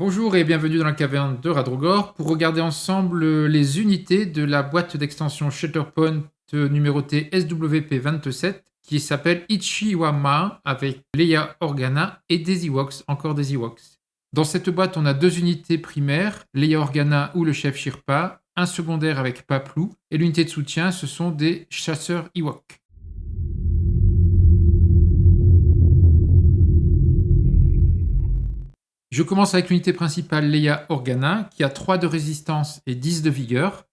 Bonjour et bienvenue dans la caverne de Radrogor pour regarder ensemble les unités de la boîte d'extension Shatterpoint numérotée SWP27 qui s'appelle Ichiwama avec Leia Organa et des Ewoks, encore des Ewoks. Dans cette boîte, on a deux unités primaires, Leia Organa ou le chef Shirpa, un secondaire avec Paplou, et l'unité de soutien, ce sont des chasseurs Ewoks. Je commence avec l'unité principale Leia Organa, qui a 3 de résistance et 10 de vigueur.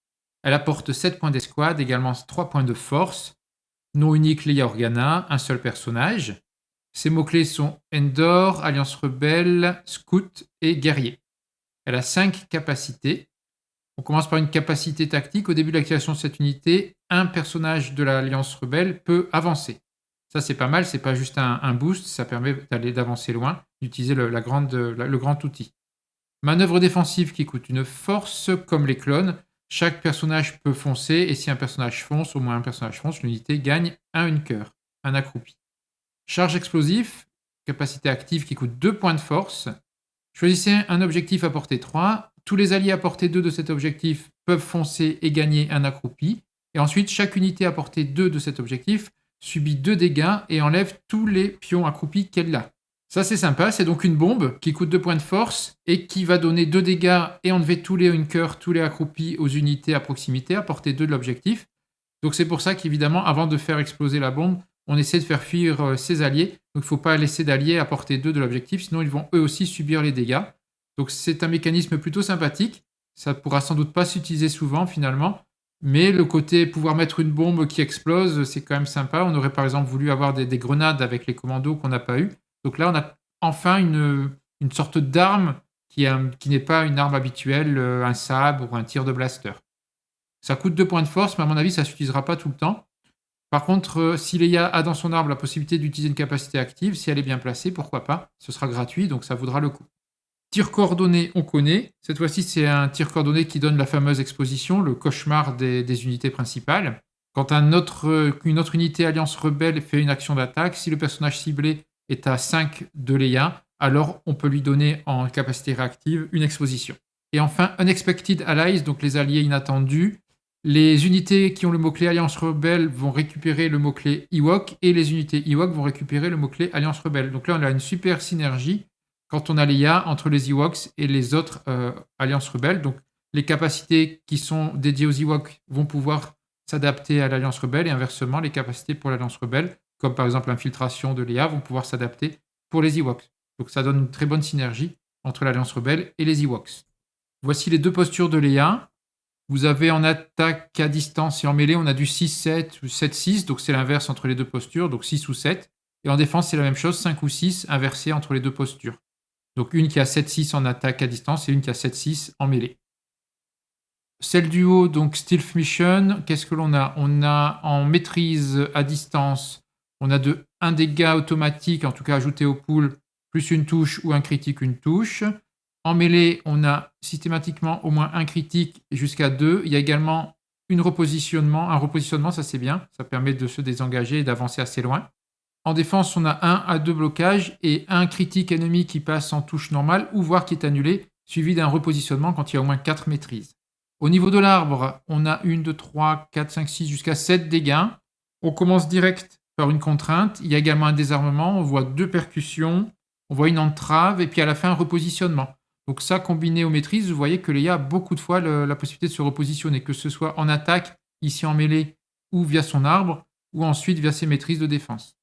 Elle apporte 7 points d'escouade, également 3 points de force. Nom unique Leia Organa, un seul personnage. Ses mots-clés sont Endor, Alliance Rebelle, Scout et Guerrier. Elle a 5 capacités. On commence par une capacité tactique. Au début de l'activation de cette unité, un personnage de l'Alliance Rebelle peut avancer. Ça, c'est pas mal, c'est pas juste un boost, ça permet d'avancer loin, d'utiliser le grand outil. Manœuvre défensive qui coûte une force, comme les clones. Chaque personnage peut foncer, et si un personnage fonce, au moins un personnage fonce, l'unité gagne un cœur, un accroupi. Charge explosif, capacité active qui coûte 2 points de force. Choisissez un objectif à portée 3. Tous les alliés à portée 2 de cet objectif peuvent foncer et gagner un accroupi. Et ensuite, chaque unité à portée 2 de cet objectif subit 2 dégâts et enlève tous les pions accroupis qu'elle a. Ça, c'est sympa. C'est donc une bombe qui coûte 2 points de force et qui va donner 2 dégâts et enlever tous les hunkers, tous les accroupis aux unités à proximité, à portée 2 de l'objectif. Donc c'est pour ça qu'évidemment, avant de faire exploser la bombe, on essaie de faire fuir ses alliés. Donc il ne faut pas laisser d'alliés à portée 2 de l'objectif, sinon ils vont eux aussi subir les dégâts. Donc c'est un mécanisme plutôt sympathique. Ça ne pourra sans doute pas s'utiliser souvent finalement. Mais le côté pouvoir mettre une bombe qui explose, c'est quand même sympa. On aurait par exemple voulu avoir des grenades avec les commandos qu'on n'a pas eu. Donc là, on a enfin une sorte d'arme qui n'est pas une arme habituelle, un sabre ou un tir de blaster. Ça coûte 2 points de force, mais à mon avis, ça ne s'utilisera pas tout le temps. Par contre, si Leia a dans son arbre la possibilité d'utiliser une capacité active, si elle est bien placée, pourquoi pas. Ce sera gratuit, donc ça vaudra le coup. Tir coordonné, on connaît. Cette fois-ci, c'est un tir coordonné qui donne la fameuse exposition, le cauchemar des unités principales. Quand une autre unité Alliance Rebelle fait une action d'attaque, si le personnage ciblé est à 5 de Leia, alors on peut lui donner en capacité réactive une exposition. Et enfin, Unexpected Allies, donc les alliés inattendus. Les unités qui ont le mot-clé Alliance Rebelle vont récupérer le mot-clé Ewok et les unités Ewok vont récupérer le mot-clé Alliance Rebelle. Donc là, on a une super synergie quand on a Leia entre les Ewoks et les autres Alliances Rebelles. Donc les capacités qui sont dédiées aux Ewoks vont pouvoir s'adapter à l'Alliance Rebelle et inversement, les capacités pour l'Alliance Rebelle, comme par exemple l'infiltration de Leia, vont pouvoir s'adapter pour les Ewoks. Donc ça donne une très bonne synergie entre l'Alliance Rebelle et les Ewoks. Voici les deux postures de Leia. Vous avez en attaque à distance et en mêlée, on a du 6-7 ou 7-6, donc c'est l'inverse entre les deux postures, donc 6 ou 7. Et en défense, c'est la même chose, 5 ou 6, inversé entre les deux postures. Donc une qui a 7-6 en attaque à distance et une qui a 7-6 en mêlée. Celle du haut, donc Stealth Mission, qu'est-ce que l'on a? On a en maîtrise à distance, on a de 1 dégât automatique, en tout cas ajouté au pool, plus une touche ou un critique, une touche. En mêlée, on a systématiquement au moins un critique jusqu'à 2. Il y a également un repositionnement, ça c'est bien, ça permet de se désengager et d'avancer assez loin. En défense, on a 1 à 2 blocages et un critique ennemi qui passe en touche normale ou voire qui est annulé, suivi d'un repositionnement quand il y a au moins 4 maîtrises. Au niveau de l'arbre, on a 1, 2, 3, 4, 5, 6 jusqu'à 7 dégâts. On commence direct par une contrainte. Il y a également un désarmement, on voit 2 percussions, on voit une entrave et puis à la fin un repositionnement. Donc ça, combiné aux maîtrises, vous voyez que Leia a beaucoup de fois la possibilité de se repositionner, que ce soit en attaque, ici en mêlée, ou via son arbre, ou ensuite via ses maîtrises de défense.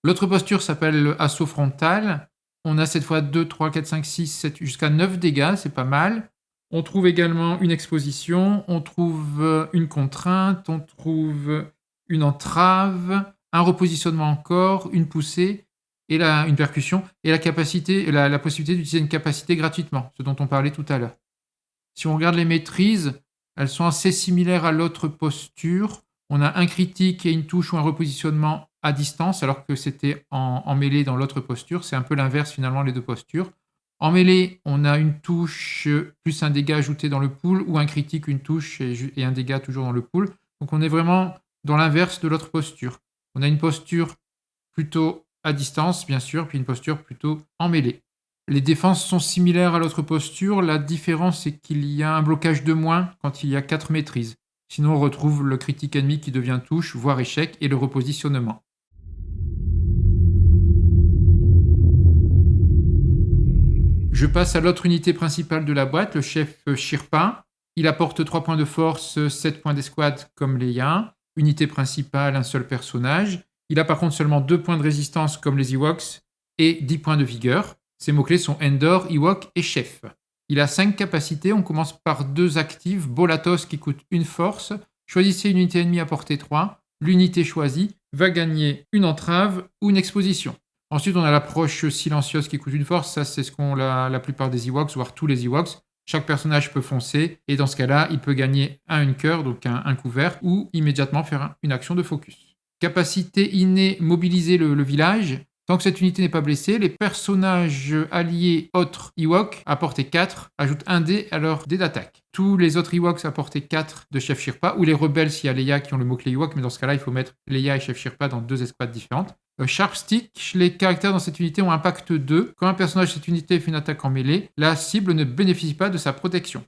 L'autre posture s'appelle assaut frontal. On a cette fois 2, 3, 4, 5, 6, 7, jusqu'à 9 dégâts, c'est pas mal. On trouve également une exposition, on trouve une contrainte, on trouve une entrave, un repositionnement encore, une poussée, et une percussion, et la possibilité d'utiliser une capacité gratuitement, ce dont on parlait tout à l'heure. Si on regarde les maîtrises, elles sont assez similaires à l'autre posture. On a un critique et une touche ou un repositionnement à distance, alors que c'était en mêlée dans l'autre posture. C'est un peu l'inverse finalement, les deux postures. En mêlée, on a une touche plus un dégât ajouté dans le pool, ou un critique, une touche et un dégât toujours dans le pool. Donc on est vraiment dans l'inverse de l'autre posture. On a une posture plutôt à distance, bien sûr, puis une posture plutôt en mêlée. Les défenses sont similaires à l'autre posture, la différence c'est qu'il y a un blocage de moins quand il y a 4 maîtrises. Sinon on retrouve le critique ennemi qui devient touche, voire échec, et le repositionnement. Je passe à l'autre unité principale de la boîte, le chef Shirpa. Il apporte 3 points de force, 7 points d'escouade comme Leia. Unité principale, un seul personnage. Il a par contre seulement 2 points de résistance comme les Ewoks et 10 points de vigueur. Ses mots-clés sont Endor, Ewok et Chef. Il a 5 capacités, on commence par 2 actives, Bolatos qui coûte une force. Choisissez une unité ennemie à portée 3. L'unité choisie va gagner une entrave ou une exposition. Ensuite, on a l'approche silencieuse qui coûte une force. Ça, c'est ce qu'ont la plupart des Ewoks, voire tous les Ewoks. Chaque personnage peut foncer, et dans ce cas-là, il peut gagner un hunker, donc un couvert, ou immédiatement faire une action de focus. Capacité innée, mobiliser le village. Tant que cette unité n'est pas blessée, les personnages alliés autres Ewok à portée 4 ajoutent un dé à leur dé d'attaque. Tous les autres Ewoks à portée 4 de Chef Shirpa, ou les rebelles s'il y a Leia qui ont le mot-clé Ewok, mais dans ce cas-là, il faut mettre Leia et Chef Shirpa dans 2 escouades différentes. Sharp Stick, les caractères dans cette unité ont impact 2. Quand un personnage de cette unité fait une attaque en mêlée, la cible ne bénéficie pas de sa protection.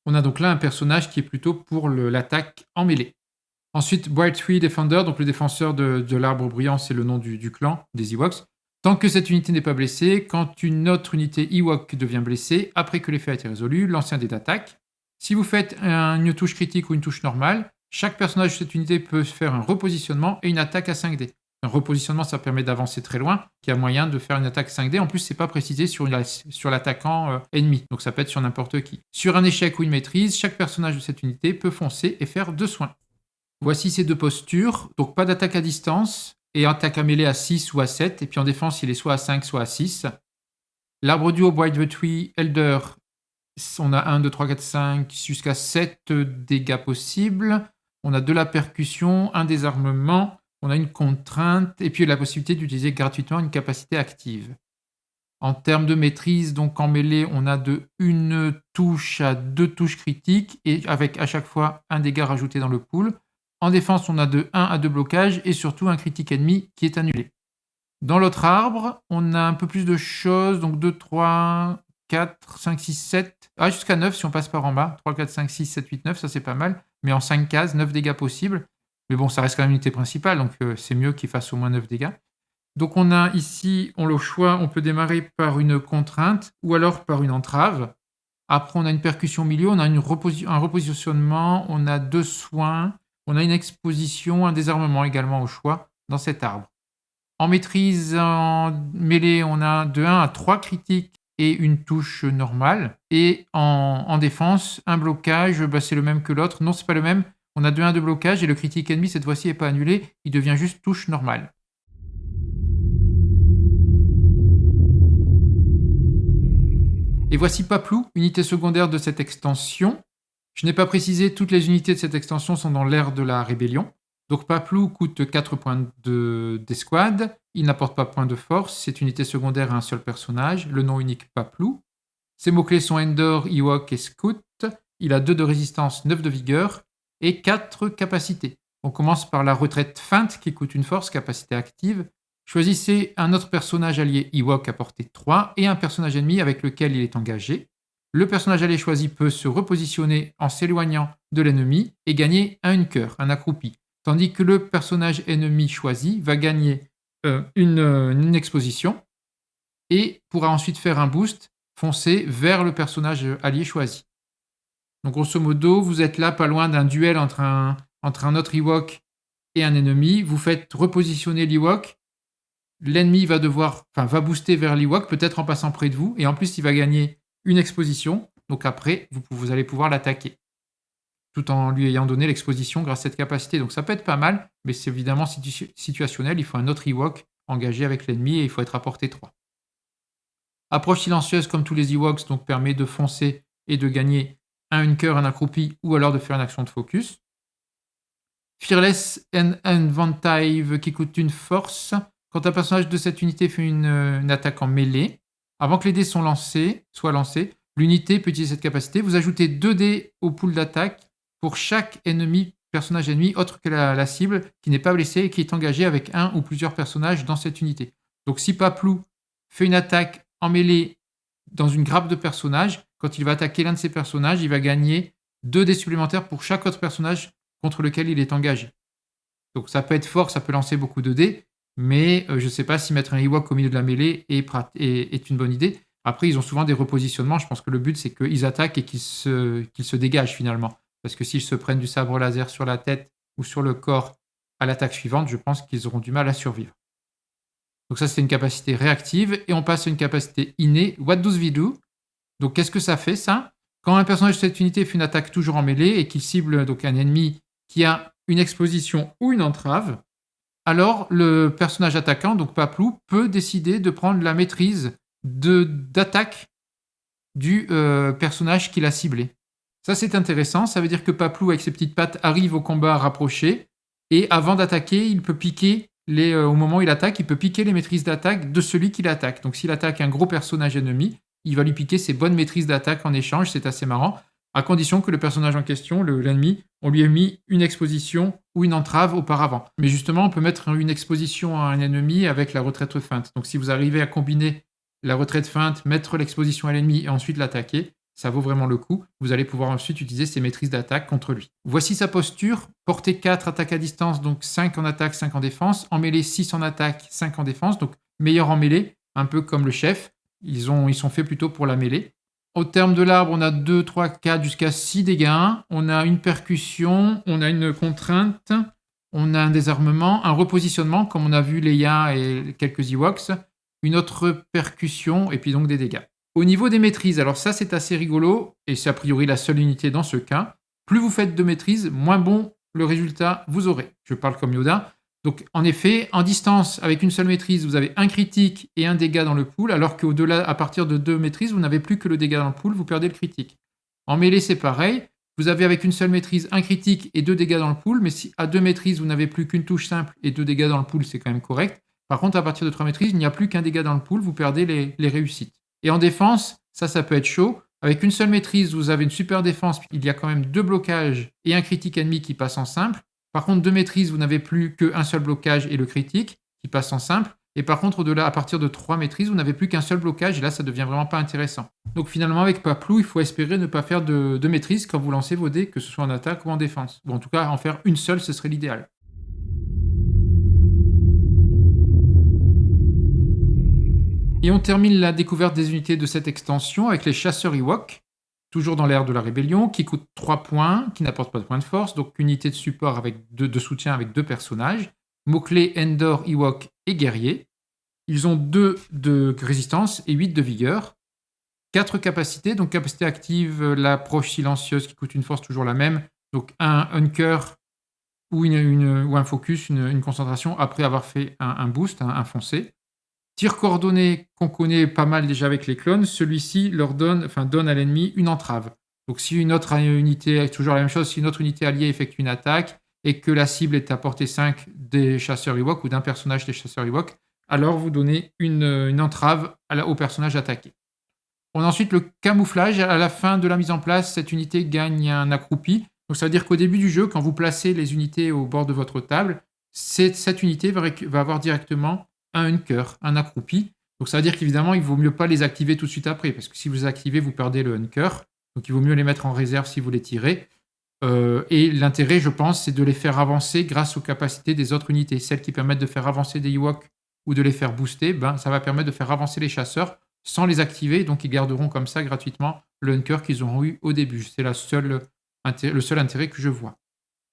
On a donc là un personnage qui est plutôt pour l'attaque en mêlée. Ensuite, Bright Tree Defender, donc le défenseur de l'arbre brillant, c'est le nom du clan des Ewoks. Tant que cette unité n'est pas blessée, quand une autre unité Ewok devient blessée, après que l'effet a été résolu, lancez un dé d'attaque. Si vous faites une touche critique ou une touche normale, chaque personnage de cette unité peut faire un repositionnement et une attaque à 5 dés. Un repositionnement, ça permet d'avancer très loin, qu'il y a moyen de faire une attaque 5 dés. En plus, c'est pas précisé sur l'attaquant ennemi, donc ça peut être sur n'importe qui. Sur un échec ou une maîtrise, chaque personnage de cette unité peut foncer et faire 2 soins. Voici ces 2 postures, donc pas d'attaque à distance, et attaque à mêlée à 6 ou à 7, et puis en défense il est soit à 5 soit à 6. L'arbre duo Bright the Tree Elder, on a 1, 2, 3, 4, 5, jusqu'à 7 dégâts possibles. On a de la percussion, un désarmement, on a une contrainte, et puis la possibilité d'utiliser gratuitement une capacité active. En termes de maîtrise, donc en mêlée, on a de 1 touche à 2 touches critiques, et avec à chaque fois un dégât rajouté dans le pool. En défense, on a de 1 à 2 blocages, et surtout un critique ennemi qui est annulé. Dans l'autre arbre, on a un peu plus de choses, donc 2, 3, 4, 5, 6, 7, jusqu'à 9 si on passe par en bas. 3, 4, 5, 6, 7, 8, 9, ça c'est pas mal. Mais en 5 cases, 9 dégâts possibles. Mais bon, ça reste quand même l'unité principale, donc c'est mieux qu'il fasse au moins 9 dégâts. Donc on a ici, on le choix, on peut démarrer par une contrainte ou alors par une entrave. Après, on a une percussion au milieu, on a un repositionnement, on a 2 soins, on a une exposition, un désarmement également au choix dans cet arbre. En maîtrise, en mêlée, on a de 1 à 3 critiques et une touche normale. Et en défense, un blocage, c'est le même que l'autre. Non, c'est pas le même. On a de 1 à 2 blocages et le critique ennemi, cette fois-ci, n'est pas annulé. Il devient juste touche normale. Et voici Paplou, unité secondaire de cette extension. Je n'ai pas précisé, toutes les unités de cette extension sont dans l'ère de la rébellion. Donc Paplou coûte 4 points d'escouade, il n'apporte pas point de force, cette unité secondaire a un seul personnage, le nom unique Paplou. Ses mots-clés sont Endor, Ewok et Scout. Il a 2 de résistance, 9 de vigueur et 4 capacités. On commence par la retraite feinte qui coûte une force, capacité active. Choisissez un autre personnage allié Ewok à portée 3 et un personnage ennemi avec lequel il est engagé. Le personnage allié choisi peut se repositionner en s'éloignant de l'ennemi et gagner un hunker, un accroupi. Tandis que le personnage ennemi choisi va gagner une exposition et pourra ensuite faire un boost, foncer vers le personnage allié choisi. Donc grosso modo, vous êtes là pas loin d'un duel entre un autre Ewok et un ennemi. Vous faites repositionner l'Ewok. L'ennemi va booster vers l'Ewok, peut-être en passant près de vous, et en plus il va gagner une exposition. Donc après, vous allez pouvoir l'attaquer, tout en lui ayant donné l'exposition grâce à cette capacité. Donc ça peut être pas mal, mais c'est évidemment situationnel. Il faut un autre Ewok engagé avec l'ennemi et il faut être à portée 3. Approche silencieuse comme tous les Ewoks, donc permet de foncer et de gagner un hunker, un accroupi, ou alors de faire une action de focus. Fearless and Inventive qui coûte une force. Quand un personnage de cette unité fait une attaque en mêlée, avant que les dés soient lancés, l'unité peut utiliser cette capacité. Vous ajoutez 2 dés au pool d'attaque pour chaque personnage ennemi autre que la cible qui n'est pas blessé et qui est engagé avec un ou plusieurs personnages dans cette unité. Donc si Paplou fait une attaque en mêlée dans une grappe de personnages. Quand il va attaquer l'un de ces personnages, il va gagner 2 dés supplémentaires pour chaque autre personnage contre lequel il est engagé. Donc ça peut être fort, ça peut lancer beaucoup de dés, mais je ne sais pas si mettre un Ewok au milieu de la mêlée est une bonne idée. Après, ils ont souvent des repositionnements. Je pense que le but, c'est qu'ils attaquent et qu'ils se dégagent finalement. Parce que s'ils se prennent du sabre laser sur la tête ou sur le corps à l'attaque suivante, je pense qu'ils auront du mal à survivre. Donc ça, c'est une capacité réactive. Et on passe à une capacité innée. What does we do? Donc qu'est-ce que ça fait, ça? Quand un personnage de cette unité fait une attaque toujours en mêlée et qu'il cible donc un ennemi qui a une exposition ou une entrave, alors le personnage attaquant, donc Paplou, peut décider de prendre la maîtrise d'attaque du personnage qu'il a ciblé. Ça, c'est intéressant. Ça veut dire que Paplou, avec ses petites pattes, arrive au combat rapproché et avant d'attaquer, il peut piquer au moment où il attaque, il peut piquer les maîtrises d'attaque de celui qui l'attaque. Donc s'il attaque un gros personnage ennemi, il va lui piquer ses bonnes maîtrises d'attaque en échange. C'est assez marrant, à condition que le personnage en question, l'ennemi, on lui ait mis une exposition ou une entrave auparavant. Mais justement, on peut mettre une exposition à un ennemi avec la retraite feinte. Donc si vous arrivez à combiner la retraite feinte, mettre l'exposition à l'ennemi et ensuite l'attaquer, ça vaut vraiment le coup. Vous allez pouvoir ensuite utiliser ses maîtrises d'attaque contre lui. Voici sa posture. Portée 4, attaque à distance, donc 5 en attaque, 5 en défense. En mêlée, 6 en attaque, 5 en défense. Donc meilleur en mêlée, un peu comme le chef. Ils sont faits plutôt pour la mêlée. Au terme de l'arbre, on a 2, 3, 4, jusqu'à 6 dégâts. On a une percussion, on a une contrainte, on a un désarmement, un repositionnement, comme on a vu Leia et quelques Ewoks, une autre percussion, et puis donc des dégâts. Au niveau des maîtrises, alors ça c'est assez rigolo, et c'est a priori la seule unité dans ce cas. Plus vous faites de maîtrises, moins bon le résultat vous aurez. Je parle comme Yoda. Donc en effet, en distance, avec une seule maîtrise, vous avez un critique et un dégât dans le pool, alors qu'au-delà, à partir de 2 maîtrises, vous n'avez plus que le dégât dans le pool, vous perdez le critique. En mêlée, c'est pareil. Vous avez avec une seule maîtrise un critique et 2 dégâts dans le pool, mais si à 2 maîtrises, vous n'avez plus qu'une touche simple et 2 dégâts dans le pool, c'est quand même correct. Par contre, à partir de 3 maîtrises, il n'y a plus qu'un dégât dans le pool, vous perdez les réussites. Et en défense, ça peut être chaud. Avec une seule maîtrise, vous avez une super défense, il y a quand même 2 blocages et un critique ennemi qui passe en simple. Par contre, 2 maîtrises, vous n'avez plus qu'un seul blocage et le critique qui passe en simple. Et par contre, au-delà, à partir de 3 maîtrises, vous n'avez plus qu'un seul blocage et là, ça devient vraiment pas intéressant. Donc finalement, avec Paplou, il faut espérer ne pas faire de maîtrise quand vous lancez vos dés, que ce soit en attaque ou en défense. Ou en tout cas, en faire une seule, ce serait l'idéal. Et on termine la découverte des unités de cette extension avec les chasseurs Ewok, toujours dans l'ère de la rébellion, qui coûtent 3 points, qui n'apportent pas de points de force, donc unité de support de soutien avec 2 personnages, mots-clés Endor, Ewok et guerrier. Ils ont 2 de résistance et 8 de vigueur. 4 capacités, donc capacité active, l'approche silencieuse qui coûte une force toujours la même, donc un hunker ou un focus, une concentration après avoir fait un boost, un foncé. Tir coordonné qu'on connaît pas mal déjà avec les clones, celui-ci donne à l'ennemi une entrave. Donc si une autre unité, toujours la même chose, si une autre unité alliée effectue une attaque et que la cible est à portée 5 des chasseurs Ewok ou d'un personnage des chasseurs Ewok, alors vous donnez une entrave au personnage attaqué. On a ensuite le camouflage. À la fin de la mise en place, cette unité gagne un accroupi. Donc ça veut dire qu'au début du jeu, quand vous placez les unités au bord de votre table, cette unité va avoir directement un hunker, un accroupi. Donc ça veut dire qu'évidemment, il vaut mieux pas les activer tout de suite après, parce que si vous les activez, vous perdez le hunker. Donc il vaut mieux les mettre en réserve si vous les tirez. Et l'intérêt, je pense, c'est de les faire avancer grâce aux capacités des autres unités. Celles qui permettent de faire avancer des Ewoks ou de les faire booster, ça va permettre de faire avancer les chasseurs sans les activer. Donc ils garderont comme ça gratuitement le hunker qu'ils auront eu au début. C'est le seul intérêt que je vois.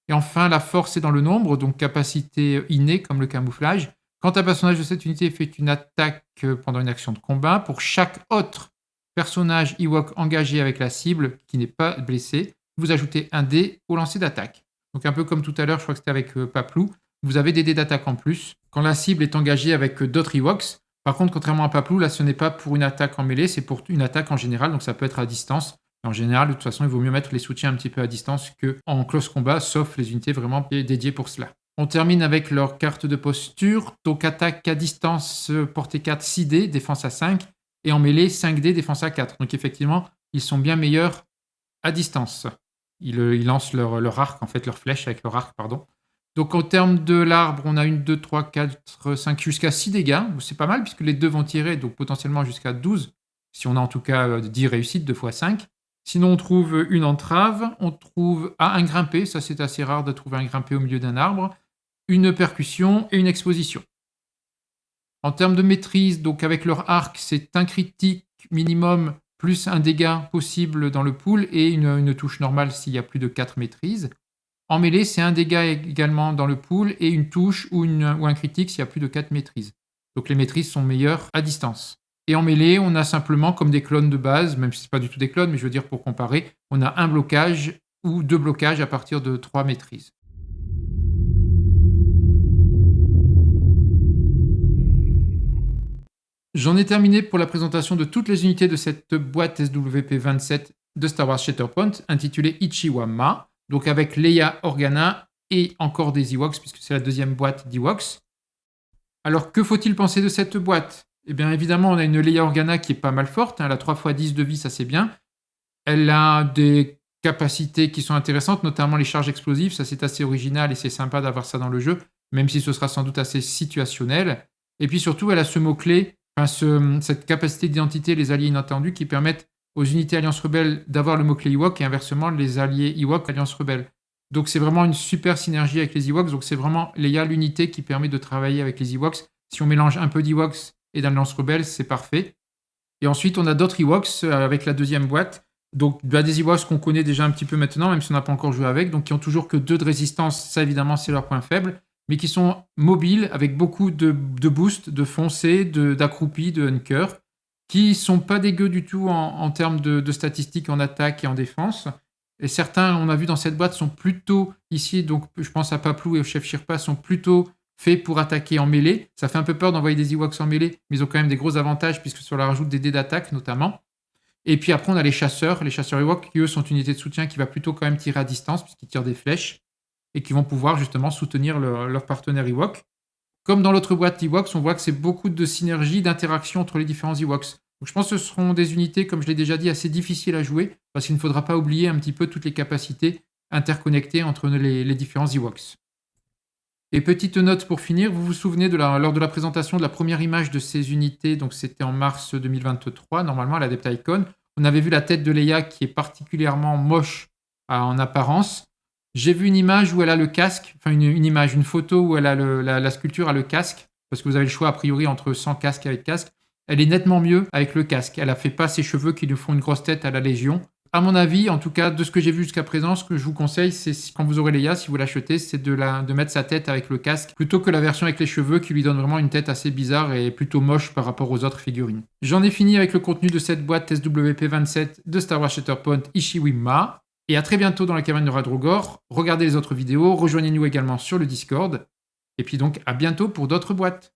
Et enfin, la force est dans le nombre, donc capacité innée comme le camouflage. Quand un personnage de cette unité fait une attaque pendant une action de combat, pour chaque autre personnage Ewok engagé avec la cible qui n'est pas blessé, vous ajoutez un dé au lancer d'attaque. Donc un peu comme tout à l'heure, je crois que c'était avec Paplou, vous avez des dés d'attaque en plus quand la cible est engagée avec d'autres Ewoks. Par contre, contrairement à Paplou, là ce n'est pas pour une attaque en mêlée, c'est pour une attaque en général, donc ça peut être à distance. Et en général, de toute façon, il vaut mieux mettre les soutiens un petit peu à distance qu'en close combat, sauf les unités vraiment dédiées pour cela. On termine avec leur carte de posture. Donc attaque à distance, portée 4, 6D, défense à 5. Et en mêlée, 5D, défense à 4. Donc effectivement, ils sont bien meilleurs à distance. Ils lancent leur arc, en fait, leur flèche avec leur arc, pardon. Donc en termes de l'arbre, on a 1, 2, 3, 4, 5, jusqu'à 6 dégâts. C'est pas mal puisque les 2 vont tirer, donc potentiellement jusqu'à 12, si on a en tout cas 10 réussites, 2 fois 5. Sinon, on trouve une entrave, on trouve un grimpé, ça c'est assez rare de trouver un grimpé au milieu d'un arbre, une percussion et une exposition. En termes de maîtrise, donc avec leur arc, c'est un critique minimum plus un dégât possible dans le pool et une touche normale s'il y a plus de 4 maîtrises. En mêlée, c'est un dégât également dans le pool et une touche ou un critique s'il y a plus de 4 maîtrises. Donc les maîtrises sont meilleures à distance. Et en mêlée, on a simplement comme des clones de base, même si ce n'est pas du tout des clones, mais je veux dire pour comparer, on a un blocage ou 2 blocages à partir de 3 maîtrises. J'en ai terminé pour la présentation de toutes les unités de cette boîte SWP27 de Star Wars Shatterpoint intitulée Ichiwama, donc avec Leia Organa et encore des Ewoks puisque c'est la deuxième boîte d'Ewoks. Alors que faut-il penser de cette boîte? Eh bien évidemment on a une Leia Organa qui est pas mal forte, elle a 3 x 10 de vie, ça c'est bien. Elle a des capacités qui sont intéressantes, notamment les charges explosives, ça c'est assez original et c'est sympa d'avoir ça dans le jeu, même si ce sera sans doute assez situationnel. Et puis surtout elle a ce mot-clé, cette capacité d'identité, les alliés inattendus, qui permettent aux unités Alliance Rebelle d'avoir le mot-clé Ewok et inversement les alliés Ewok Alliance Rebelle. Donc c'est vraiment une super synergie avec les Ewoks, donc c'est vraiment Leia l'unité qui permet de travailler avec les Ewoks. Si on mélange un peu d'Ewoks et d'Alliance Rebelle, c'est parfait. Et ensuite on a d'autres Ewoks avec la deuxième boîte, donc des Ewoks qu'on connaît déjà un petit peu maintenant, même si on n'a pas encore joué avec, donc qui ont toujours que 2 de résistance, ça évidemment c'est leur point faible, mais qui sont mobiles avec beaucoup de boost, de foncé, d'accroupis, de hunker, qui sont pas dégueux du tout en termes de statistiques en attaque et en défense. Et certains, on a vu dans cette boîte, sont plutôt ici, donc je pense à Paplou et au chef Shirpa, sont plutôt faits pour attaquer en mêlée. Ça fait un peu peur d'envoyer des Ewoks en mêlée, mais ils ont quand même des gros avantages puisque ça leur ajoute des dés d'attaque notamment. Et puis après, on a les chasseurs Ewoks, qui eux sont une unité de soutien qui va plutôt quand même tirer à distance puisqu'ils tirent des flèches et qui vont pouvoir justement soutenir leur partenaire Ewok. Comme dans l'autre boîte Ewoks, on voit que c'est beaucoup de synergie, d'interaction entre les différents Ewoks. Donc je pense que ce seront des unités, comme je l'ai déjà dit, assez difficiles à jouer, parce qu'il ne faudra pas oublier un petit peu toutes les capacités interconnectées entre les différents Ewoks. Et petite note pour finir, vous vous souvenez lors de la présentation de la première image de ces unités, donc c'était en mars 2023, normalement à l'Adepticon, on avait vu la tête de Leia qui est particulièrement moche en apparence. J'ai vu une image où elle a le casque, enfin une photo où elle a la sculpture a le casque, parce que vous avez le choix a priori entre sans casque et avec casque. Elle est nettement mieux avec le casque. Elle a fait pas ses cheveux qui lui font une grosse tête à la Légion. À mon avis, en tout cas, de ce que j'ai vu jusqu'à présent, ce que je vous conseille, c'est quand vous aurez Leia, si vous l'achetez, c'est de mettre sa tête avec le casque, plutôt que la version avec les cheveux qui lui donne vraiment une tête assez bizarre et plutôt moche par rapport aux autres figurines. J'en ai fini avec le contenu de cette boîte SWP27 de Star Wars Shatterpoint Ichiwama. Et à très bientôt dans la caverne de Radrogor. Regardez les autres vidéos, rejoignez-nous également sur le Discord. Et puis donc à bientôt pour d'autres boîtes.